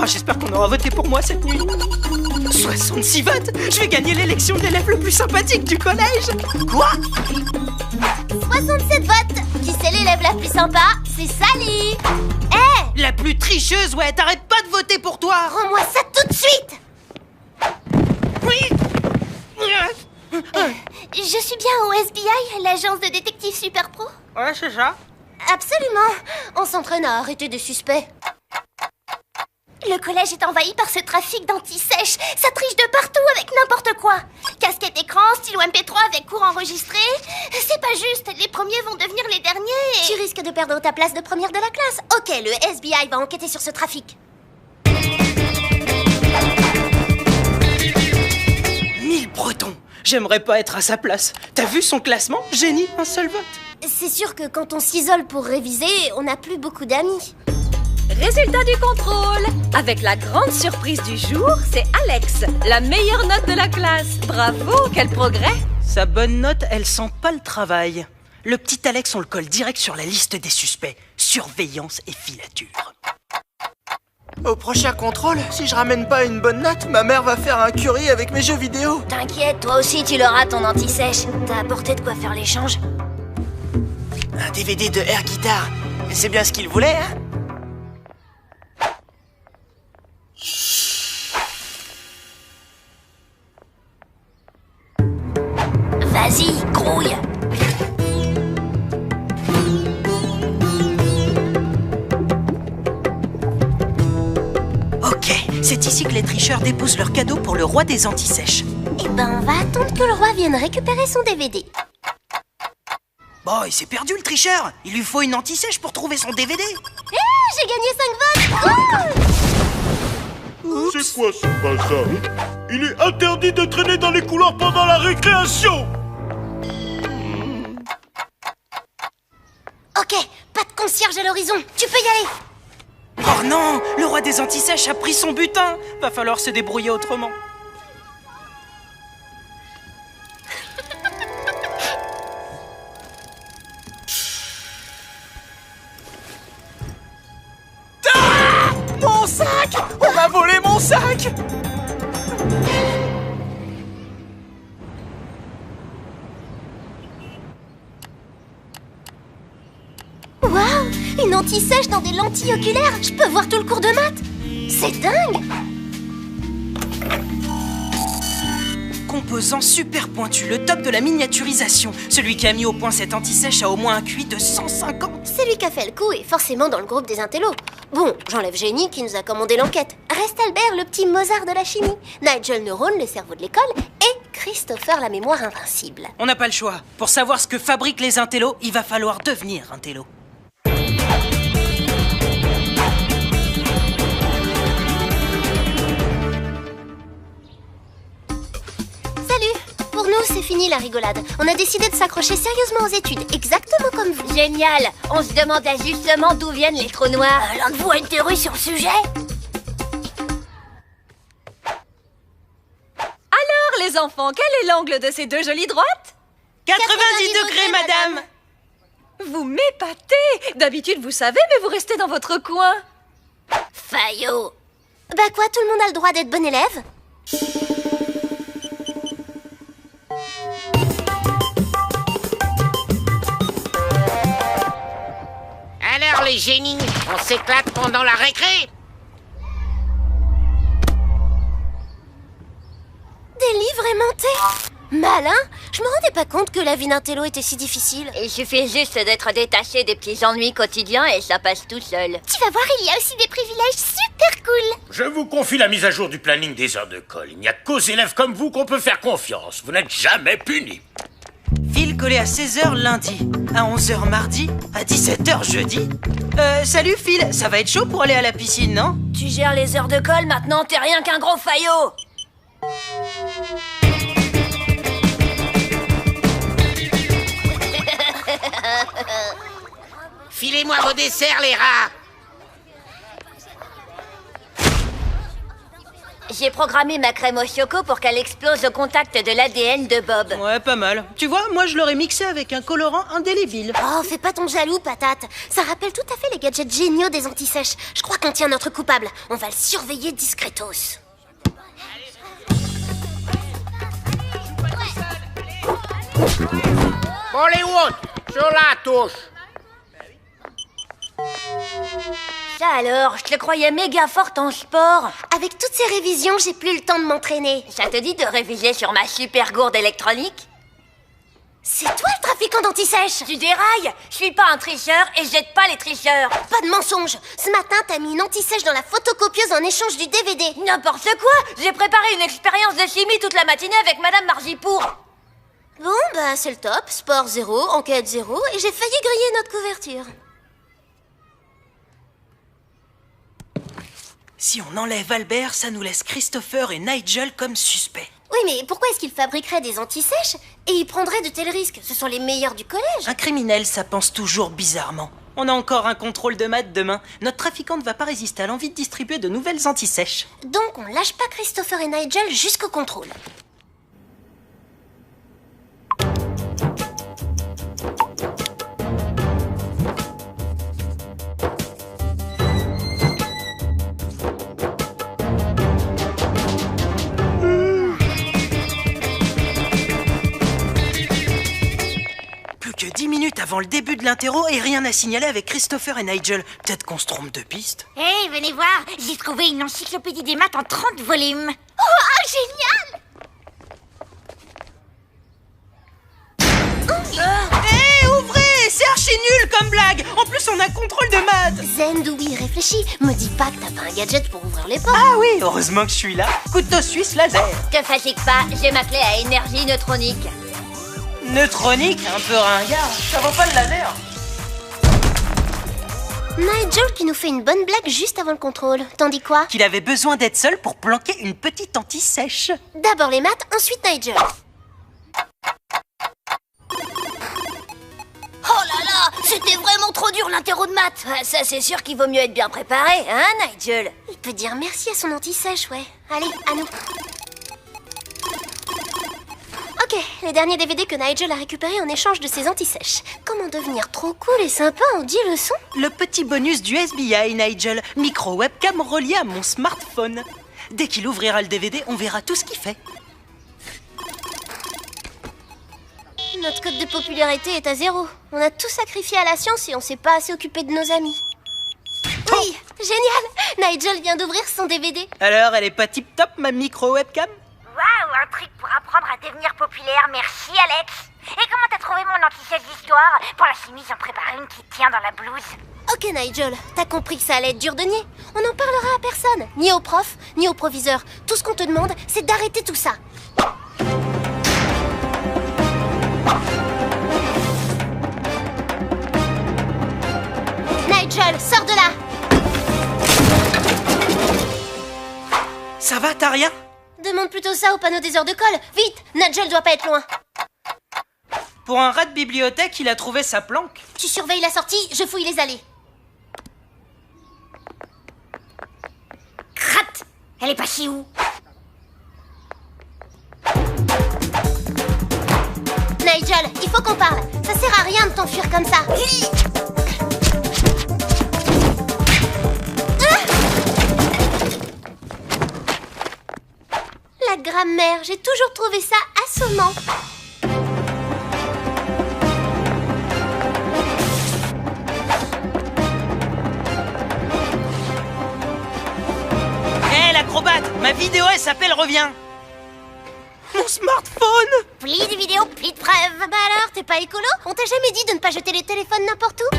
j'espère qu'on aura voté pour moi cette nuit. 66 votes. Je vais gagner l'élection de l'élève le plus sympathique du collège. Quoi? 67 votes. Qui c'est l'élève la plus sympa? C'est Sally. Hé, La plus tricheuse, ouais, t'arrêtes pas de voter pour toi. rends-moi ça tout de suite. Oui. Je suis bien au SBI, l'agence de détectives super pro? Ouais, c'est ça. Absolument. On s'entraîne à arrêter des suspects. Le collège est envahi par ce trafic d'anti-sèche. Ça triche de partout avec n'importe quoi. Casquette écran, stylo MP3 avec cours enregistré. C'est pas juste, les premiers vont devenir les derniers et... Tu risques de perdre ta place de première de la classe. Ok, le SBI va enquêter sur ce trafic. 1000 Bretons. J'aimerais pas être à sa place. T'as vu son classement? Génie, un seul vote. C'est sûr que quand on s'isole pour réviser, on n'a plus beaucoup d'amis. Résultat du contrôle. Avec la grande surprise du jour, c'est Alex, la meilleure note de la classe. Bravo, quel progrès. Sa bonne note, elle sent pas le travail. Le petit Alex, on le colle direct sur la liste des suspects. Surveillance et filature. Au prochain contrôle, si je ramène pas une bonne note, ma mère va faire un curry avec mes jeux vidéo. T'inquiète, toi aussi tu l'auras ton anti-sèche. T'as apporté de quoi faire l'échange? Un DVD de air guitar. C'est bien ce qu'il voulait, hein? Vas-y, grouille. Ok, c'est ici que les tricheurs déposent leurs cadeaux pour le roi des antisèches. Eh ben, on va attendre que le roi vienne récupérer son DVD. Bon, il s'est perdu le tricheur. Il lui faut une antisèche pour trouver son DVD. J'ai gagné 5 votes. Oh, C'est quoi ce bazar? Il est interdit de traîner dans les couloirs pendant la récréation. ok, pas de concierge à l'horizon. Tu peux y aller. Oh non, le roi des antisèches a pris son butin. Va falloir se débrouiller autrement. Mon sac! On m'a volé mon sac! Waouh, une anti-sèche dans des lentilles oculaires. Je peux voir tout le cours de maths. C'est dingue. Composant super pointu, le top de la miniaturisation. Celui qui a mis au point cette antisèche a au moins un QI de 150. C'est lui qui a fait le coup et forcément dans le groupe des intellos. Bon, j'enlève Génie qui nous a commandé l'enquête. Reste Albert, le petit Mozart de la chimie. Nigel Neurone, le cerveau de l'école. Et Christopher, la mémoire invincible. On n'a pas le choix. Pour savoir ce que fabriquent les intellos, il va falloir devenir un télo. Pour nous, c'est fini la rigolade. On a décidé de s'accrocher sérieusement aux études, exactement comme vous. Génial. On se demandait justement d'où viennent les trous noirs. L'un de vous a une théorie sur le sujet? Alors, les enfants, quel est l'angle de ces deux jolies droites? 90 degrés, madame. Vous m'épatez. D'habitude, vous savez, mais vous restez dans votre coin. Fayot. Bah quoi, tout le monde a le droit d'être bon élève? Alors les génies, on s'éclate pendant la récré? Des livres aimantés? Malin. Je me rendais pas compte que la vie d'un télo était si difficile. Il suffit juste d'être détaché des petits ennuis quotidiens et ça passe tout seul. Tu vas voir, il y a aussi des privilèges super cool. Je vous confie la mise à jour du planning des heures de colle. Il n'y a qu'aux élèves comme vous qu'on peut faire confiance. Vous n'êtes jamais punis. Fil collé à 16h lundi, à 11h mardi, à 17h jeudi. Salut Phil, ça va être chaud pour aller à la piscine, non? Tu gères les heures de colle, maintenant t'es rien qu'un gros faillot. Filez-moi vos desserts, les rats. J'ai programmé ma crème au choco pour qu'elle explose au contact de l'ADN de Bob. Ouais, pas mal. Tu vois, moi je l'aurais mixé avec un colorant indélébile. Oh, fais pas ton jaloux, patate. Ça rappelle tout à fait les gadgets géniaux des anti-sèches. Je crois qu'on tient notre coupable. On va le surveiller discretos. Bollywood, sur la touche. Ça alors, je te le croyais méga forte en sport. Avec toutes ces révisions, j'ai plus le temps de m'entraîner. Ça te dit de réviser sur ma super gourde électronique? C'est toi le trafiquant d'anti-sèche. Tu dérailles? Je suis pas un tricheur et je jette pas les tricheurs. Pas de mensonge. Ce matin, t'as mis une anti-sèche dans la photocopieuse en échange du DVD. N'importe quoi. J'ai préparé une expérience de chimie toute la matinée avec Madame Margipour. Bon, bah c'est le top. Sport 0, enquête 0, et j'ai failli griller notre couverture. Si on enlève Albert, ça nous laisse Christopher et Nigel comme suspects. Oui, mais pourquoi est-ce qu'il fabriquerait des anti-sèches et il prendrait de tels risques? Ce sont les meilleurs du collège. Un criminel, ça pense toujours bizarrement. On a encore un contrôle de maths demain. Notre trafiquant ne va pas résister à l'envie de distribuer de nouvelles anti-sèches. Donc on lâche pas Christopher et Nigel jusqu'au contrôle. Plus que 10 minutes avant le début de l'interro et rien à signaler avec Christopher et Nigel. Peut-être qu'on se trompe de piste. Hé, venez voir, j'ai trouvé une encyclopédie des maths en 30 volumes. Oh, génial! Hé, ouvrez! C'est archi nul comme blague! En plus, on a contrôle de maths! Zen, Dewey, réfléchis. Me dis pas que t'as pas un gadget pour ouvrir les portes. Ah oui, heureusement que je suis là. Couteau suisse laser. Te fatigue pas, j'ai ma clé à énergie neutronique. Neutronique, un peu ringard. Ça vaut pas le laser. Nigel qui nous fait une bonne blague juste avant le contrôle. T'en dis quoi? Qu'il avait besoin d'être seul pour planquer une petite anti-sèche. D'abord les maths, ensuite Nigel. Oh là là, c'était vraiment trop dur l'interro de maths. Ah, ça c'est sûr qu'il vaut mieux être bien préparé, hein Nigel? Il peut dire merci à son anti-sèche, ouais. Allez, à nous. Ok, les derniers DVD que Nigel a récupérés en échange de ses anti-sèches. Comment devenir trop cool et sympa en 10 leçons? Le petit bonus du SBI, Nigel. Micro-webcam relié à mon smartphone. Dès qu'il ouvrira le DVD, on verra tout ce qu'il fait. Notre cote de popularité est à 0. On a tout sacrifié à la science et on s'est pas assez occupé de nos amis. Oui, génial! Nigel vient d'ouvrir son DVD. Alors, elle est pas tip-top, ma micro-webcam? Waouh, un truc pour apprendre à devenir populaire, merci Alex. Et comment t'as trouvé mon anti-sèche d'histoire? Pour la chimie, j'en prépare une qui tient dans la blouse. Ok Nigel, t'as compris que ça allait être dur de nier. On n'en parlera à personne, ni au prof, ni au proviseur. Tout ce qu'on te demande, c'est d'arrêter tout ça. Nigel, sors de là! Ça va, t'as rien? Demande plutôt ça au panneau des heures de colle. Vite, Nigel doit pas être loin. Pour un rat de bibliothèque, il a trouvé sa planque. Tu surveilles la sortie, je fouille les allées. Crate! Elle est passée où? Nigel, il faut qu'on parle. Ça sert à rien de t'enfuir comme ça. La grammaire, j'ai toujours trouvé ça assommant. Hé, l'acrobate! Ma vidéo, elle s'appelle Reviens! Mon smartphone! Plis de vidéo, plis de preuves. Bah alors, t'es pas écolo? On t'a jamais dit de ne pas jeter les téléphones n'importe où?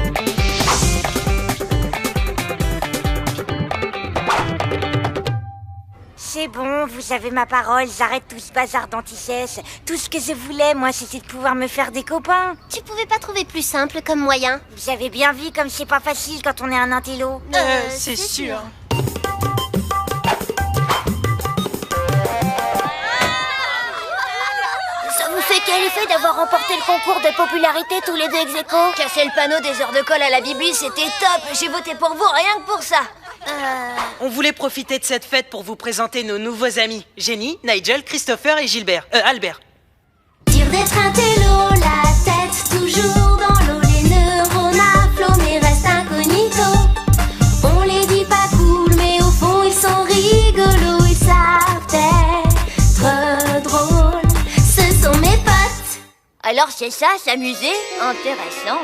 C'est bon, vous avez ma parole, j'arrête tout ce bazar d'anti-sèche. Tout ce que je voulais, moi, c'était de pouvoir me faire des copains. Tu pouvais pas trouver plus simple comme moyen? Vous avez bien vu comme c'est pas facile quand on est un intello. C'est sûr. Ça vous fait quel effet d'avoir remporté le concours de popularité tous les deux ex aequo? Casser le panneau des heures de colle à la Bibli, c'était top. J'ai voté pour vous rien que pour ça. On voulait profiter de cette fête pour vous présenter nos nouveaux amis. Jenny, Nigel, Christopher et Gilbert. Albert. Dire d'être un télo, la tête toujours dans l'eau. Les neurones à flot mais restent incognito. On les dit pas cool mais au fond ils sont rigolos. Ils savent être drôles. Ce sont mes potes. Alors c'est ça, s'amuser? Intéressant.